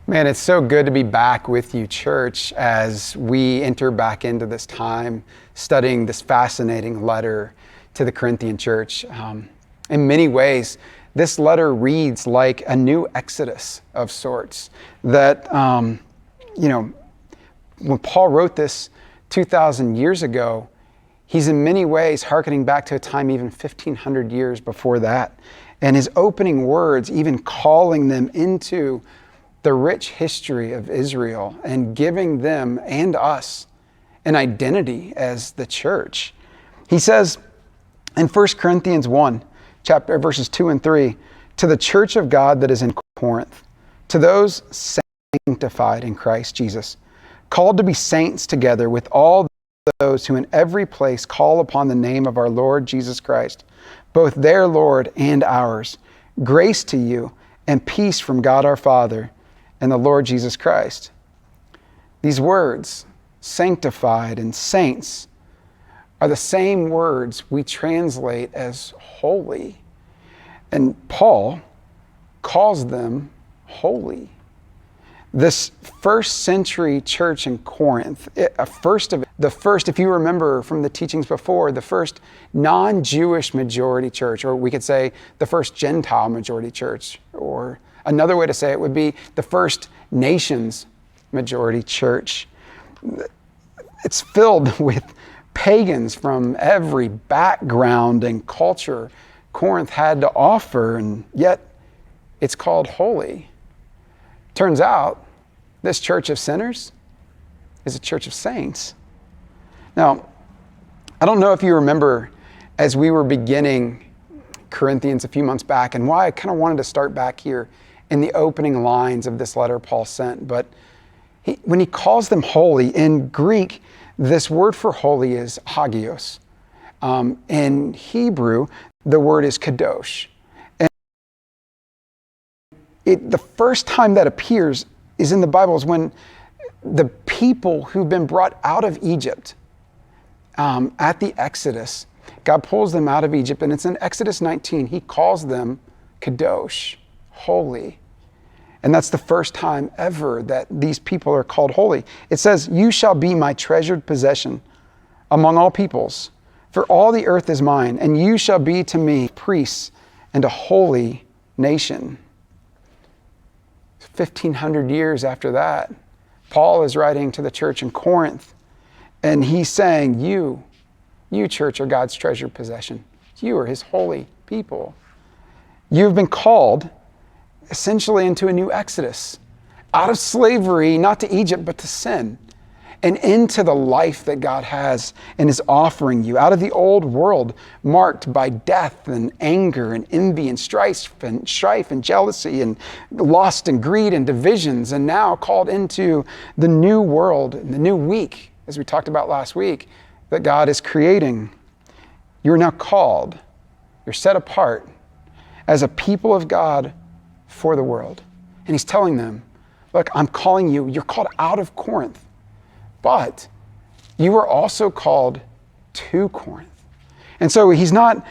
Man, it's so good to be back with you, church, as we enter back into this time studying this fascinating letter to the Corinthian church. In many ways, this letter reads like a new exodus of sorts. That, when Paul wrote this 2,000 years ago, he's in many ways hearkening back to a time even 1,500 years before that. And his opening words, even calling them into the rich history of Israel and giving them and us an identity as the church. He says in 1 Corinthians 1, verses 2 and 3, to the church of God that is in Corinth, to those sanctified in Christ Jesus, called to be saints together with all those who in every place call upon the name of our Lord Jesus Christ, both their Lord and ours. Grace to you and peace from God our Father and the Lord Jesus Christ. These words, sanctified and saints, are the same words we translate as holy. And Paul calls them holy. This first century church in Corinth, if you remember from the teachings before, the first non-Jewish majority church, or we could say the first Gentile majority church, or another way to say it would be the first nations majority church. It's filled with pagans from every background and culture Corinth had to offer, and yet it's called holy. Turns out, this church of sinners is a church of saints. Now, I don't know if you remember as we were beginning Corinthians a few months back, and why I kind of wanted to start back here in the opening lines of this letter Paul sent. But when he calls them holy, in Greek, this word for holy is hagios. In Hebrew, the word is kadosh. The first time that appears is in the Bible, is when the people who've been brought out of Egypt at the Exodus, God pulls them out of Egypt, and it's in Exodus 19. He calls them kadosh, holy. And that's the first time ever that these people are called holy. It says, you shall be my treasured possession among all peoples, for all the earth is mine, and you shall be to me priests and a holy nation. 1,500 years after that, Paul is writing to the church in Corinth, and he's saying, you church are God's treasured possession. You are his holy people. You've been called essentially into a new exodus, out of slavery, not to Egypt, but to sin, and into the life that God has and is offering you, out of the old world marked by death and anger and envy and strife and jealousy and lust and greed and divisions, and now called into the new world and the new week, as we talked about last week, that God is creating. You're now called, you're set apart as a people of God for the world. And he's telling them, look, I'm calling you, you're called out of Corinth, but you are also called to Corinth. And so he's not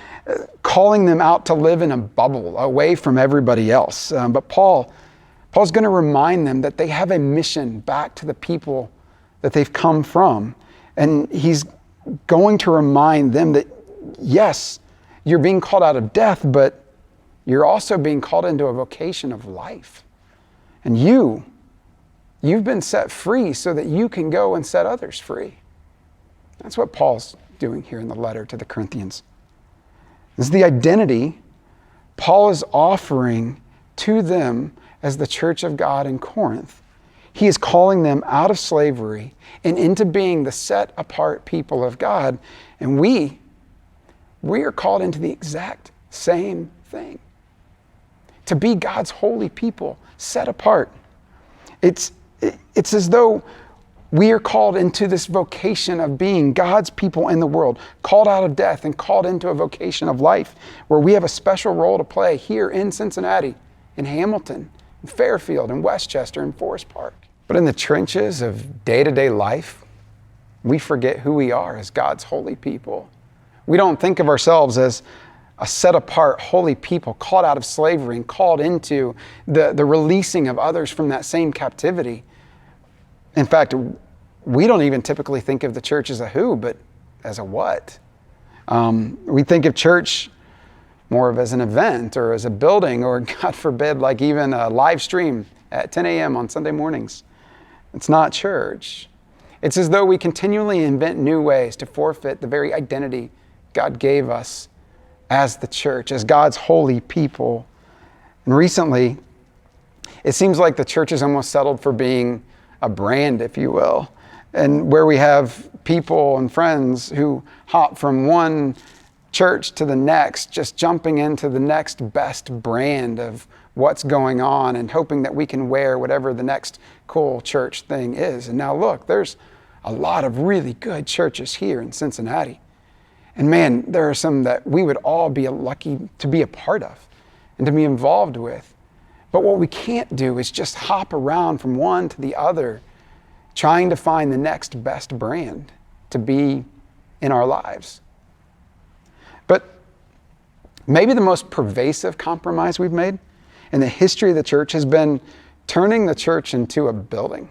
calling them out to live in a bubble away from everybody else. But Paul's going to remind them that they have a mission back to the people that they've come from. And he's going to remind them that, yes, you're being called out of death, but you're also being called into a vocation of life. And you've been set free so that you can go and set others free. That's what Paul's doing here in the letter to the Corinthians. This is the identity Paul is offering to them as the church of God in Corinth. He is calling them out of slavery and into being the set apart people of God. And we are called into the exact same thing. To be God's holy people, set apart. It's as though we are called into this vocation of being God's people in the world, called out of death and called into a vocation of life, where we have a special role to play here in Cincinnati, in Hamilton, in Fairfield, in Westchester, in Forest Park. But in the trenches of day-to-day life, we forget who we are as God's holy people. We don't think of ourselves as a set-apart, holy people called out of slavery and called into the releasing of others from that same captivity. In fact, we don't even typically think of the church as a who, but as a what. We think of church more of as an event or as a building, or God forbid, like even a live stream at 10 a.m. on Sunday mornings. It's not church. It's as though we continually invent new ways to forfeit the very identity God gave us as the church, as God's holy people. And recently, it seems like the church has almost settled for being a brand, if you will, and where we have people and friends who hop from one church to the next, just jumping into the next best brand of what's going on and hoping that we can wear whatever the next cool church thing is. And now look, there's a lot of really good churches here in Cincinnati. And man, there are some that we would all be lucky to be a part of and to be involved with. But what we can't do is just hop around from one to the other, trying to find the next best brand to be in our lives. But maybe the most pervasive compromise we've made in the history of the church has been turning the church into a building.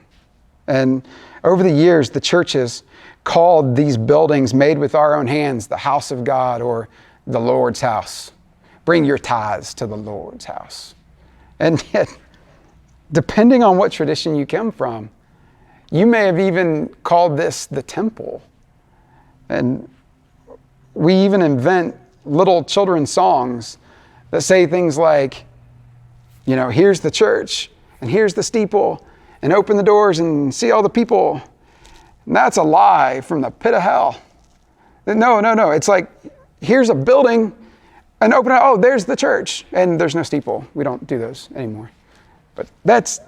And over the years, the church has called these buildings made with our own hands the house of God or the Lord's house. Bring your tithes to the Lord's house. And yet, depending on what tradition you come from, you may have even called this the temple. And we even invent little children's songs that say things like, you know, here's the church, and here's the steeple, and open the doors and see all the people. And that's a lie from the pit of hell. No. It's like, here's a building, and open it, oh, there's the church, and there's no steeple. We don't do those anymore. But that's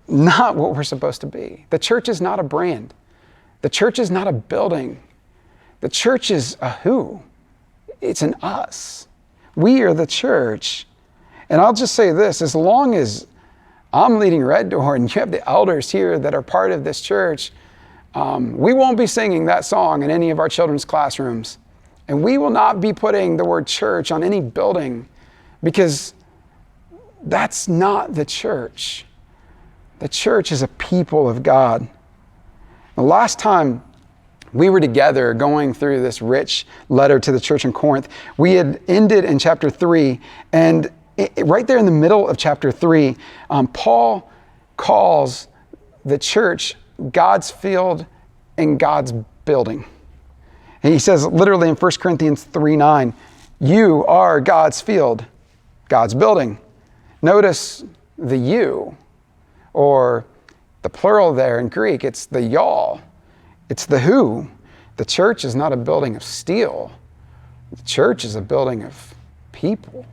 not what we're supposed to be. The church is not a brand. The church is not a building. The church is a who. It's an us. We are the church. And I'll just say this, as long as I'm leading Red Door and you have the elders here that are part of this church, we won't be singing that song in any of our children's classrooms. And we will not be putting the word church on any building, because that's not the church. The church is a people of God. The last time we were together going through this rich letter to the church in Corinth, we had ended in chapter 3, and right there in the middle of chapter 3, Paul calls the church God's field and God's building. And he says literally in 1 Corinthians 3:9, you are God's field, God's building. Notice the you, or the plural there in Greek, it's the y'all. It's the who. The church is not a building of steel. The church is a building of people.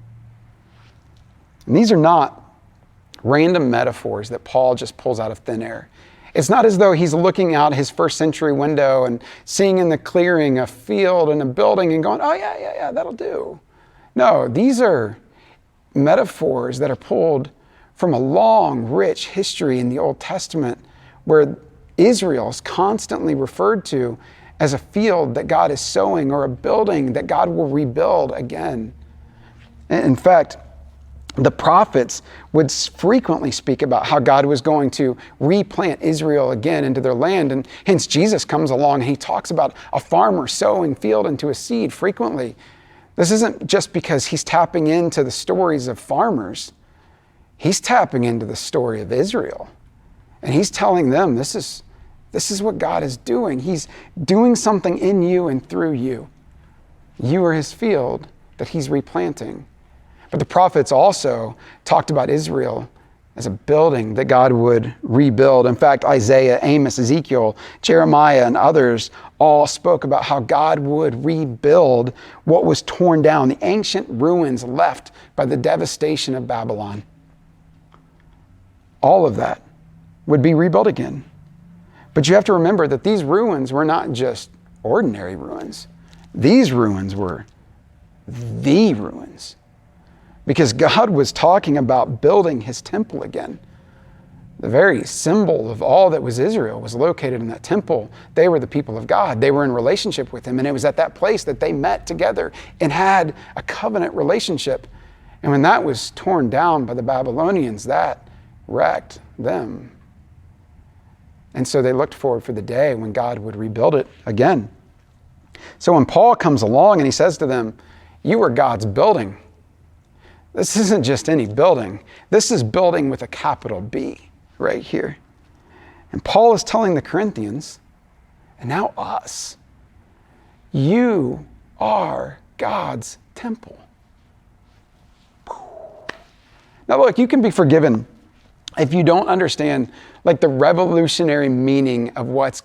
And these are not random metaphors that Paul just pulls out of thin air. It's not as though he's looking out his first century window and seeing in the clearing a field and a building and going, oh yeah, that'll do. No, these are metaphors that are pulled from a long, rich history in the Old Testament, where Israel is constantly referred to as a field that God is sowing, or a building that God will rebuild again. In fact, the prophets would frequently speak about how God was going to replant Israel again into their land. And hence Jesus comes along and he talks about a farmer sowing field into a seed frequently. This isn't just because he's tapping into the stories of farmers. He's tapping into the story of Israel. And he's telling them this is what God is doing. He's doing something in you and through you. You are his field that he's replanting. But the prophets also talked about Israel as a building that God would rebuild. In fact, Isaiah, Amos, Ezekiel, Jeremiah, and others all spoke about how God would rebuild what was torn down, the ancient ruins left by the devastation of Babylon. All of that would be rebuilt again. But you have to remember that these ruins were not just ordinary ruins. These ruins were the ruins. Because God was talking about building his temple again. The very symbol of all that was Israel was located in that temple. They were the people of God. They were in relationship with him. And it was at that place that they met together and had a covenant relationship. And when that was torn down by the Babylonians, that wrecked them. And so they looked forward for the day when God would rebuild it again. So when Paul comes along and he says to them, you are God's building. This isn't just any building. This is building with a capital B right here. And Paul is telling the Corinthians, and now us, you are God's temple. Now look, you can be forgiven if you don't understand like the revolutionary meaning of what's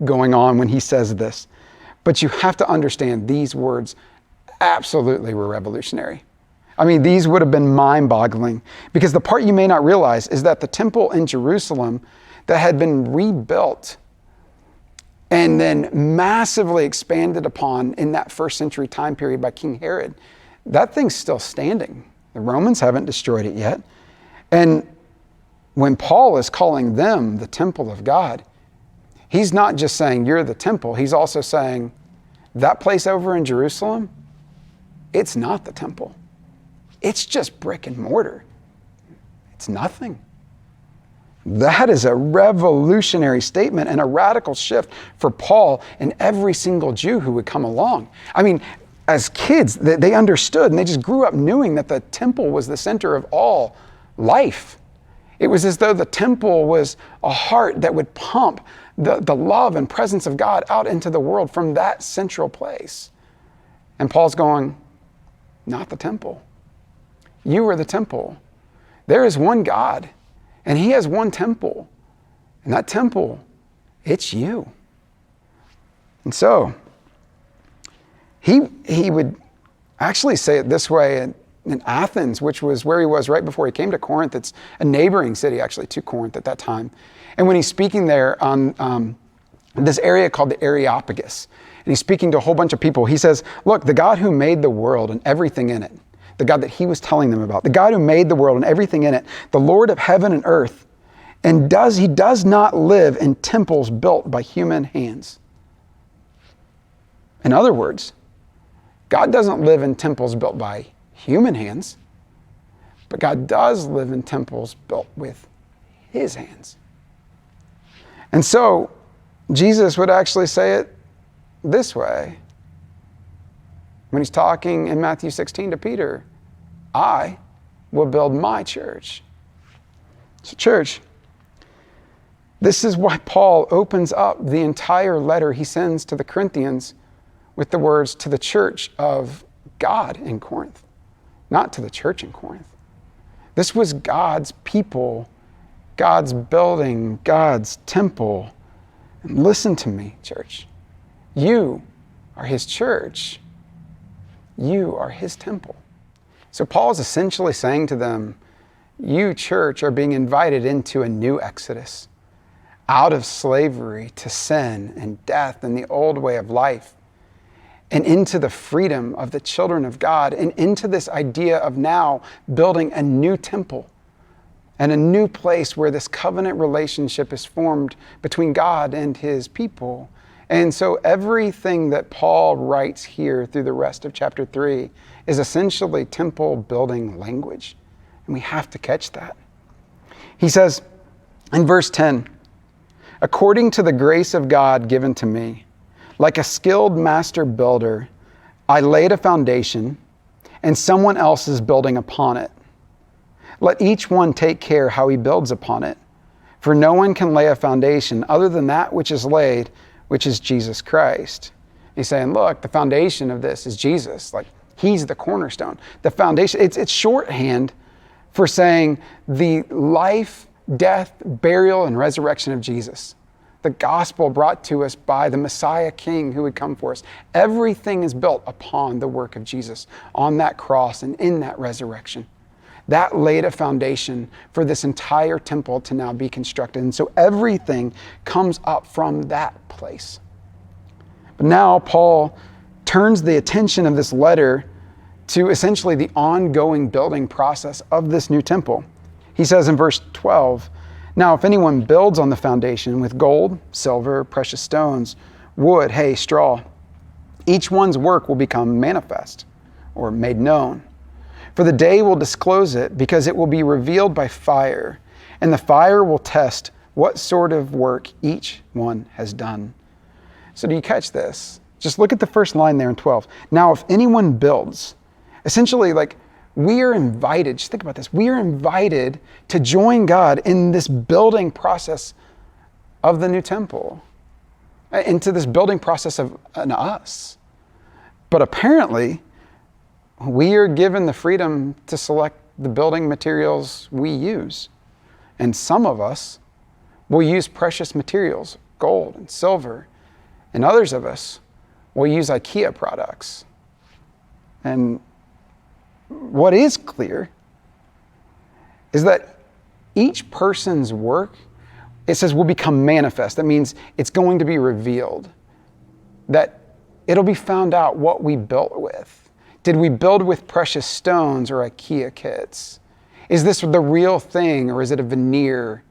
going on when he says this. But you have to understand these words absolutely were revolutionary. I mean, these would have been mind-boggling, because the part you may not realize is that the temple in Jerusalem that had been rebuilt and then massively expanded upon in that first century time period by King Herod, that thing's still standing. The Romans haven't destroyed it yet. And when Paul is calling them the temple of God, he's not just saying you're the temple. He's also saying that place over in Jerusalem, it's not the temple. It's just brick and mortar. It's nothing. That is a revolutionary statement and a radical shift for Paul and every single Jew who would come along. I mean, as kids, they understood and they just grew up knowing that the temple was the center of all life. It was as though the temple was a heart that would pump the love and presence of God out into the world from that central place. And Paul's going, not the temple. You are the temple. There is one God, and he has one temple. And that temple, it's you. And so, he would actually say it this way in Athens, which was where he was right before he came to Corinth. It's a neighboring city, actually, to Corinth at that time. And when he's speaking there on this area called the Areopagus, and he's speaking to a whole bunch of people, he says, look, the God who made the world and everything in it, the God that he was telling them about, the God who made the world and everything in it, the Lord of heaven and earth, and he does not live in temples built by human hands. In other words, God doesn't live in temples built by human hands, but God does live in temples built with his hands. And so Jesus would actually say it this way when he's talking in Matthew 16 to Peter, I will build my church. So church, this is why Paul opens up the entire letter he sends to the Corinthians with the words to the church of God in Corinth, not to the church in Corinth. This was God's people, God's building, God's temple. And listen to me, church. You are his church. You are his temple. So Paul is essentially saying to them, you, church, are being invited into a new exodus, out of slavery to sin and death and the old way of life, and into the freedom of the children of God, and into this idea of now building a new temple and a new place where this covenant relationship is formed between God and his people. And so everything that Paul writes here through the rest of chapter 3 is essentially temple building language. And we have to catch that. He says in verse 10, according to the grace of God given to me, like a skilled master builder, I laid a foundation, and someone else is building upon it. Let each one take care how he builds upon it. For no one can lay a foundation other than that which is laid, which is Jesus Christ. He's saying, look, the foundation of this is Jesus. Like, he's the cornerstone. The foundation, it's shorthand for saying the life, death, burial, and resurrection of Jesus. The gospel brought to us by the Messiah King who would come for us. Everything is built upon the work of Jesus on that cross and in that resurrection. That laid a foundation for this entire temple to now be constructed. And so everything comes up from that place. But now Paul turns the attention of this letter to essentially the ongoing building process of this new temple. He says in verse 12, Now, if anyone builds on the foundation with gold, silver, precious stones, wood, hay, straw, each one's work will become manifest or made known. For the day will disclose it, because it will be revealed by fire, and the fire will test what sort of work each one has done. So do you catch this? Just look at the first line there in 12. Now, if anyone builds, essentially, like, we are invited, just think about this, we are invited to join God in this building process of the new temple, into this building process of us. But apparently, we are given the freedom to select the building materials we use. And some of us will use precious materials, gold and silver, and others of us will use IKEA products. And what is clear is that each person's work, it says, will become manifest. That means it's going to be revealed, that it'll be found out what we built with. Did we build with precious stones or IKEA kits? Is this the real thing, or is it a veneer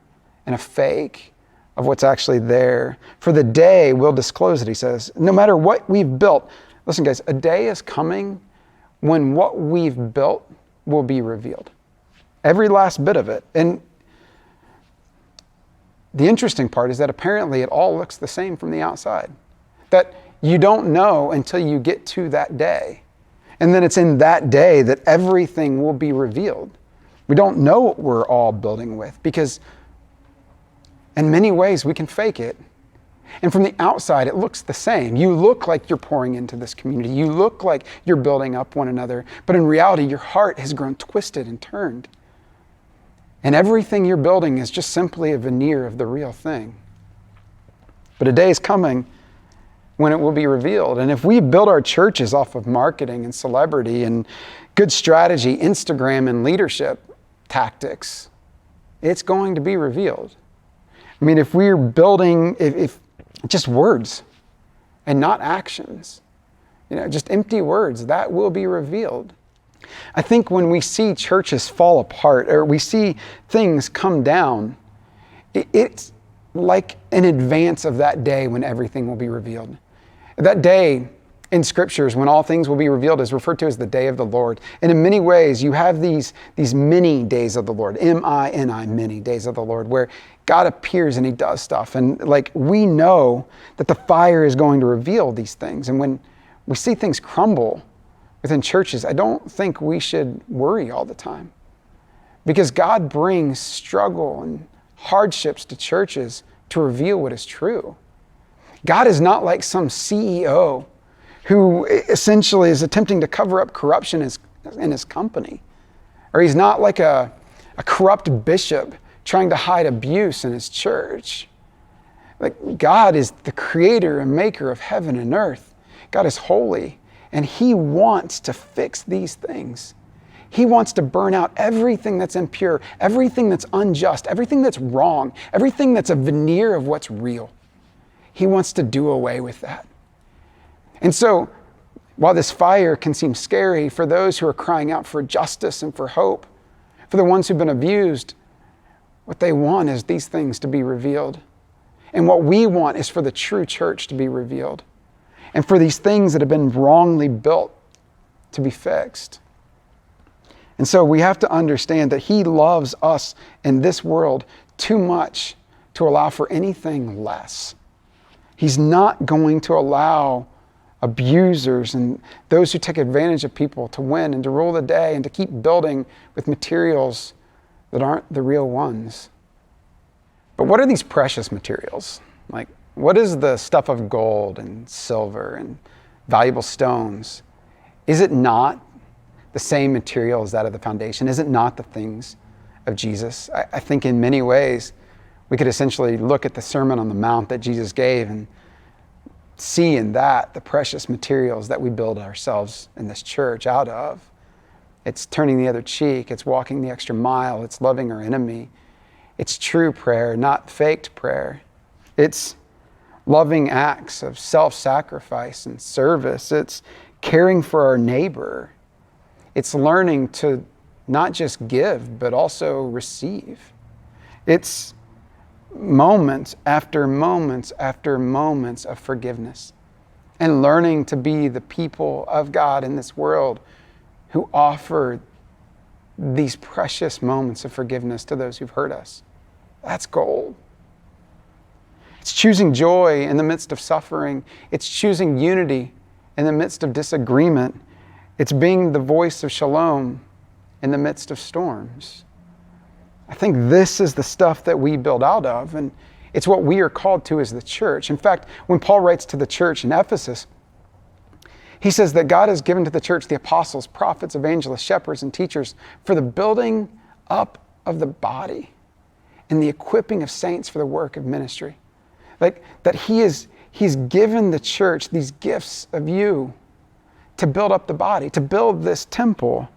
and a fake of what's actually there? For the day will disclose it, he says. No matter what we've built, listen guys, a day is coming when what we've built will be revealed. Every last bit of it. And the interesting part is that apparently it all looks the same from the outside. That you don't know until you get to that day. And then it's in that day that everything will be revealed. We don't know what we're all building with, because in many ways we can fake it. And from the outside, it looks the same. You look like you're pouring into this community. You look like you're building up one another. But in reality, your heart has grown twisted and turned. And everything you're building is just simply a veneer of the real thing. But a day is coming when it will be revealed. And if we build our churches off of marketing and celebrity and good strategy, Instagram and leadership tactics, it's going to be revealed. I mean, if we're building, if just words and not actions, just empty words, that will be revealed. I think when we see churches fall apart, or we see things come down, it's like an advance of that day when everything will be revealed. That day in scriptures when all things will be revealed is referred to as the day of the Lord. And in many ways, you have these many days of the Lord, M-I-N-I, many days of the Lord, where God appears and he does stuff. And like, we know that the fire is going to reveal these things. And when we see things crumble within churches, I don't think we should worry all the time, because God brings struggle and hardships to churches to reveal what is true. God is not like some CEO who essentially is attempting to cover up corruption in his company. Or he's not like a corrupt bishop trying to hide abuse in his church. Like, God is the creator and maker of heaven and earth. God is holy, and he wants to fix these things. He wants to burn out everything that's impure, everything that's unjust, everything that's wrong, everything that's a veneer of what's real. He wants to do away with that. And so, while this fire can seem scary for those who are crying out for justice and for hope, for the ones who've been abused, what they want is these things to be revealed. And what we want is for the true church to be revealed, and for these things that have been wrongly built to be fixed. And so we have to understand that he loves us in this world too much to allow for anything less. He's not going to allow abusers and those who take advantage of people to win and to rule the day and to keep building with materials that aren't the real ones. But what are these precious materials? Like, what is the stuff of gold and silver and valuable stones? Is it not the same material as that of the foundation? Is it not the things of Jesus? I think in many ways we could essentially look at the Sermon on the Mount that Jesus gave and see in that the precious materials that we build ourselves in this church out of. It's turning the other cheek. It's walking the extra mile. It's loving our enemy. It's true prayer, not faked prayer. It's loving acts of self-sacrifice and service. It's caring for our neighbor. It's learning to not just give, but also receive. It's moments after moments after moments of forgiveness and learning to be the people of God in this world who offer these precious moments of forgiveness to those who've hurt us. That's gold. It's choosing joy in the midst of suffering. It's choosing unity in the midst of disagreement. It's being the voice of shalom in the midst of storms. I think this is the stuff that we build out of, and it's what we are called to as the church. In fact, when Paul writes to the church in Ephesus, he says that God has given to the church the apostles, prophets, evangelists, shepherds, and teachers for the building up of the body and the equipping of saints for the work of ministry. Like that he's given the church these gifts of you to build up the body, to build this temple.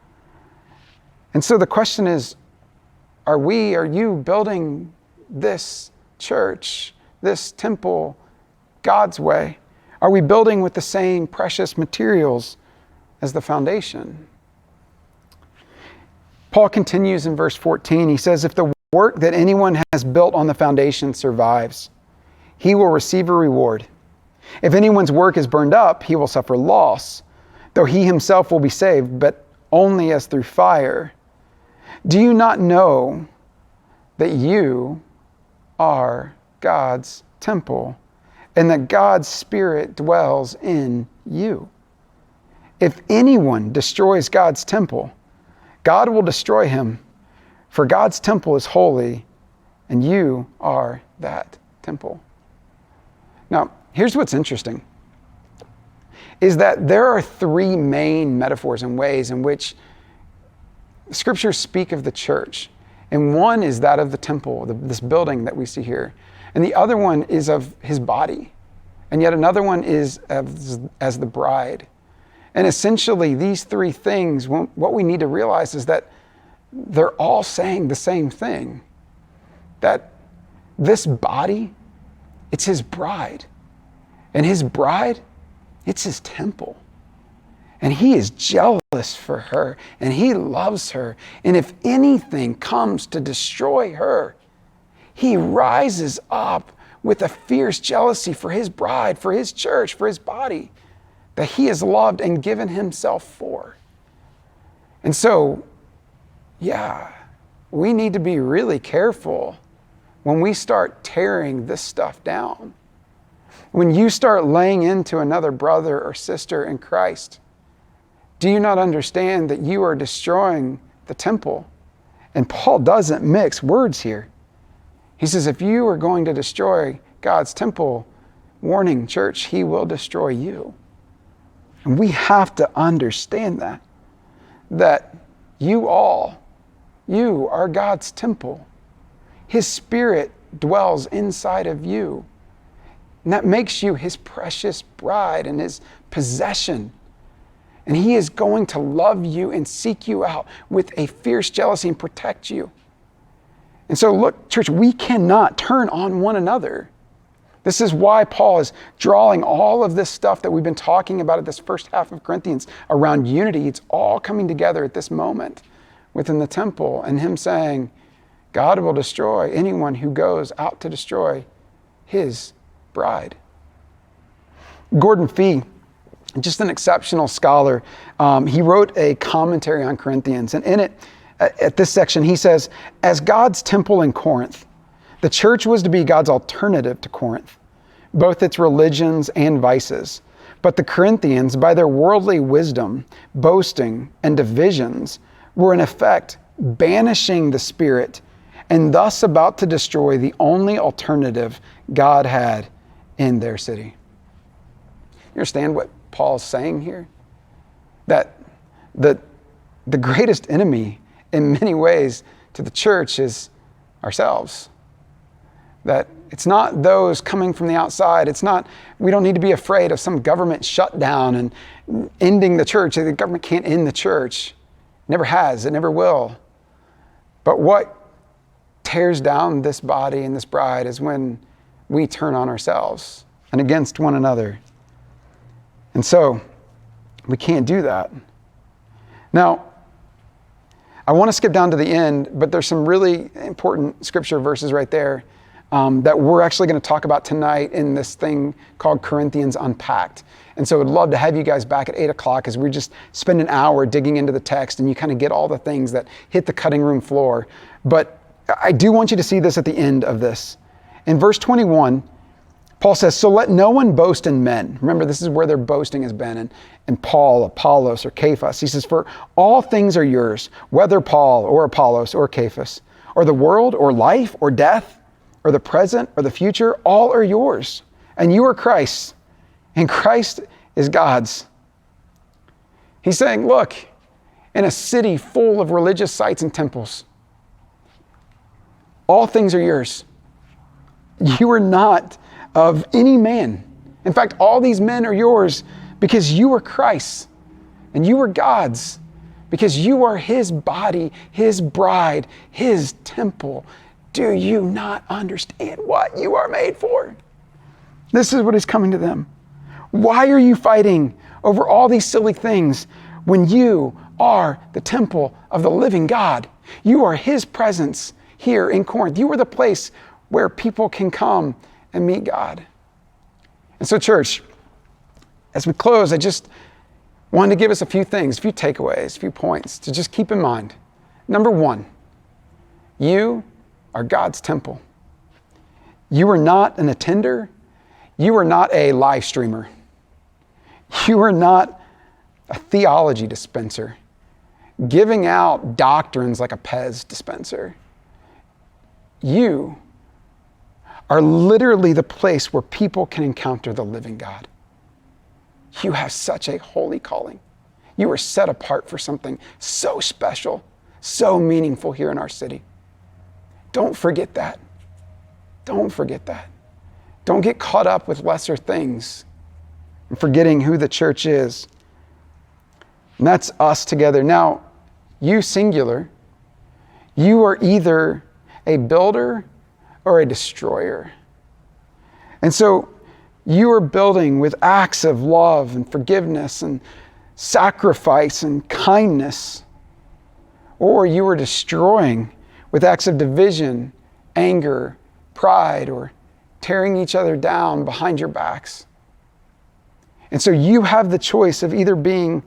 And so the question is, are you building this church, this temple, God's way? Are we building with the same precious materials as the foundation? Paul continues in verse 14. He says, if the work that anyone has built on the foundation survives, he will receive a reward. If anyone's work is burned up, he will suffer loss, though he himself will be saved, but only as through fire. Do you not know that you are God's temple and that God's Spirit dwells in you? If anyone destroys God's temple, God will destroy him, for God's temple is holy, and you are that temple. Now, here's what's interesting, is that there are three main metaphors and ways in which Scriptures speak of the church. And one is that of the temple, this building that we see here. And the other one is of his body. And yet another one is as the bride. And essentially these three things, what we need to realize is that they're all saying the same thing. That this body, it's his bride. And his bride, it's his temple. And he is jealous for her, and he loves her. And if anything comes to destroy her, he rises up with a fierce jealousy for his bride, for his church, for his body that he has loved and given himself for. And so, we need to be really careful when we start tearing this stuff down. When you start laying into another brother or sister in Christ, do you not understand that you are destroying the temple? And Paul doesn't mix words here. He says, if you are going to destroy God's temple, warning, church, he will destroy you. And we have to understand that you are God's temple. His Spirit dwells inside of you. And that makes you his precious bride and his possession. And he is going to love you and seek you out with a fierce jealousy and protect you. And so look, church, we cannot turn on one another. This is why Paul is drawing all of this stuff that we've been talking about at this first half of Corinthians around unity. It's all coming together at this moment within the temple, and him saying, God will destroy anyone who goes out to destroy his bride. Gordon Fee, just an exceptional scholar, he wrote a commentary on Corinthians, and in it, at this section, he says, as God's temple in Corinth, the church was to be God's alternative to Corinth, both its religions and vices. But the Corinthians, by their worldly wisdom, boasting, and divisions, were in effect banishing the Spirit and thus about to destroy the only alternative God had in their city. You understand what Paul's saying here? That the greatest enemy in many ways to the church is ourselves. That it's not those coming from the outside. We don't need to be afraid of some government shutdown and ending the church. The government can't end the church. It never has, it never will. But what tears down this body and this bride is when we turn on ourselves and against one another. And so, we can't do that. Now, I want to skip down to the end, but there's some really important scripture verses right there that we're actually going to talk about tonight in this thing called Corinthians Unpacked. And so I'd love to have you guys back at 8 o'clock as we just spend an hour digging into the text and you kind of get all the things that hit the cutting room floor. But I do want you to see this at the end of this. In verse 21, Paul says, so let no one boast in men. Remember, this is where their boasting has been. And Paul, Apollos, or Cephas. He says, for all things are yours, whether Paul or Apollos or Cephas, or the world or life or death, or the present or the future, all are yours. And you are Christ's, and Christ is God's. He's saying, look, in a city full of religious sites and temples, all things are yours. You are not of any man. In fact, all these men are yours because you are Christ's, and you are God's, because you are his body, his bride, his temple. Do you not understand what you are made for? This is what is coming to them. Why are you fighting over all these silly things when you are the temple of the living God? You are his presence here in Corinth. You are the place where people can come and meet God. And so, church, as we close, I just wanted to give us a few things, a few takeaways, a few points to just keep in mind. Number one, you are God's temple. You are not an attender. You are not a live streamer. You are not a theology dispenser, giving out doctrines like a Pez dispenser. You are literally the place where people can encounter the living God. You have such a holy calling. You are set apart for something so special, so meaningful here in our city. Don't forget that. Don't forget that. Don't get caught up with lesser things and forgetting who the church is. And that's us together. Now, you singular, you are either a builder or a destroyer. And so you are building with acts of love and forgiveness and sacrifice and kindness, or you are destroying with acts of division, anger, pride, or tearing each other down behind your backs. And so you have the choice of either being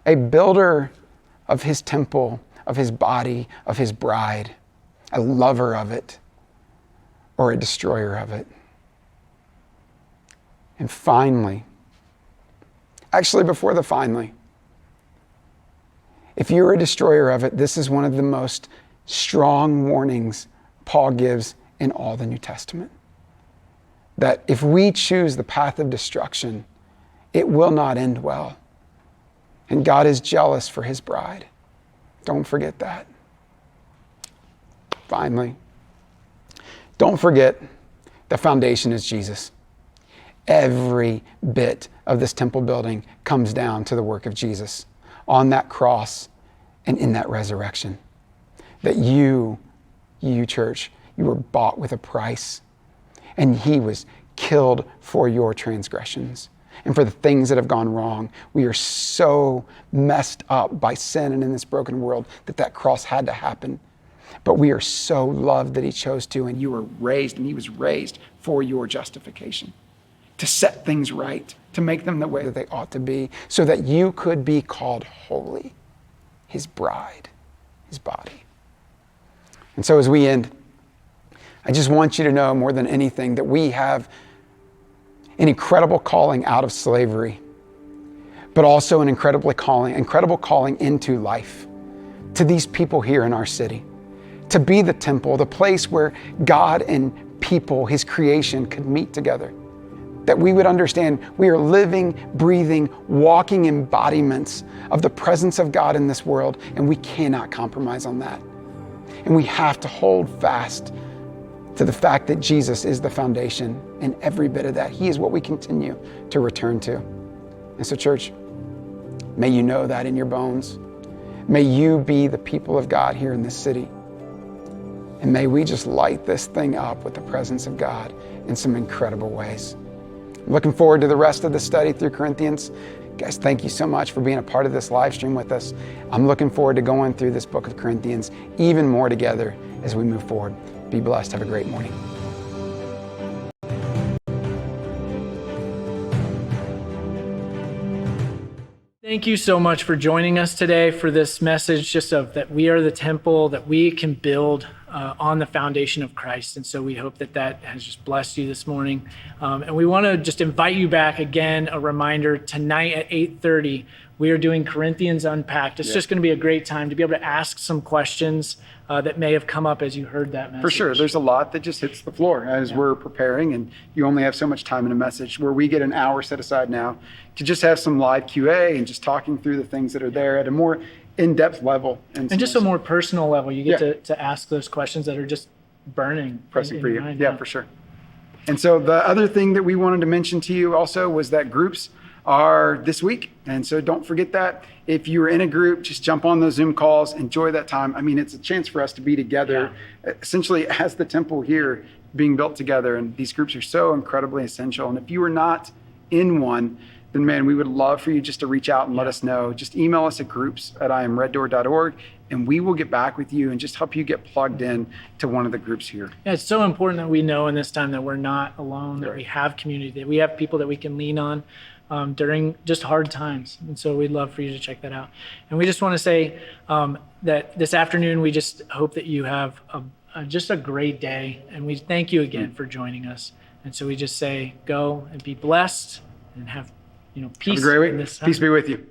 a builder of his temple, of his body, of his bride, a lover of it, or a destroyer of it. And finally, actually before the finally, if you're a destroyer of it, this is one of the most strong warnings Paul gives in all the New Testament. That if we choose the path of destruction, it will not end well. And God is jealous for his bride. Don't forget that. Finally, don't forget the foundation is Jesus. Every bit of this temple building comes down to the work of Jesus on that cross and in that resurrection. That you church, you were bought with a price, and he was killed for your transgressions and for the things that have gone wrong. We are so messed up by sin and in this broken world that cross had to happen. But we are so loved that he chose to, and you were raised, and he was raised for your justification, to set things right, to make them the way that they ought to be, so that you could be called holy, his bride, his body. And so as we end, I just want you to know more than anything that we have an incredible calling out of slavery, but also an incredible calling into life, to these people here in our city, to be the temple, the place where God and people, his creation, could meet together. That we would understand we are living, breathing, walking embodiments of the presence of God in this world, and we cannot compromise on that. And we have to hold fast to the fact that Jesus is the foundation, and every bit of that, he is what we continue to return to. And so, church, may you know that in your bones. May you be the people of God here in this city. And may we just light this thing up with the presence of God in some incredible ways. I'm looking forward to the rest of the study through Corinthians. Guys, thank you so much for being a part of this live stream with us. I'm looking forward to going through this book of Corinthians even more together as we move forward. Be blessed. Have a great morning. Thank you so much for joining us today for this message just of that we are the temple, that we can build on the foundation of Christ. And so we hope that that has just blessed you this morning. And we want to just invite you back again, a reminder, tonight at 8:30, we are doing Corinthians Unpacked. It's just going to be a great time to be able to ask some questions that may have come up as you heard that message. For sure. There's a lot that just hits the floor as we're preparing, and you only have so much time in a message, where we get an hour set aside now to just have some live QA and just talking through the things that are there at a more in-depth level. And just a more personal level. You get to ask those questions that are just burning. Pressing for you. Yeah, for sure. And so the other thing that we wanted to mention to you also was that groups are this week. And so don't forget that. If you're in a group, just jump on those Zoom calls, enjoy that time. I mean, it's a chance for us to be together, essentially as the temple here being built together. And these groups are so incredibly essential. And if you are not in one, then man, we would love for you just to reach out and let us know. Just email us at groups@iamreddoor.org, and we will get back with you and just help you get plugged in to one of the groups here. Yeah, it's so important that we know in this time that we're not alone, that we have community, that we have people that we can lean on during just hard times. And so we'd love for you to check that out. And we just want to say that this afternoon, we just hope that you have just a great day. And we thank you again for joining us. And so we just say, go and be blessed and have peace. Have a great week. Peace be with you.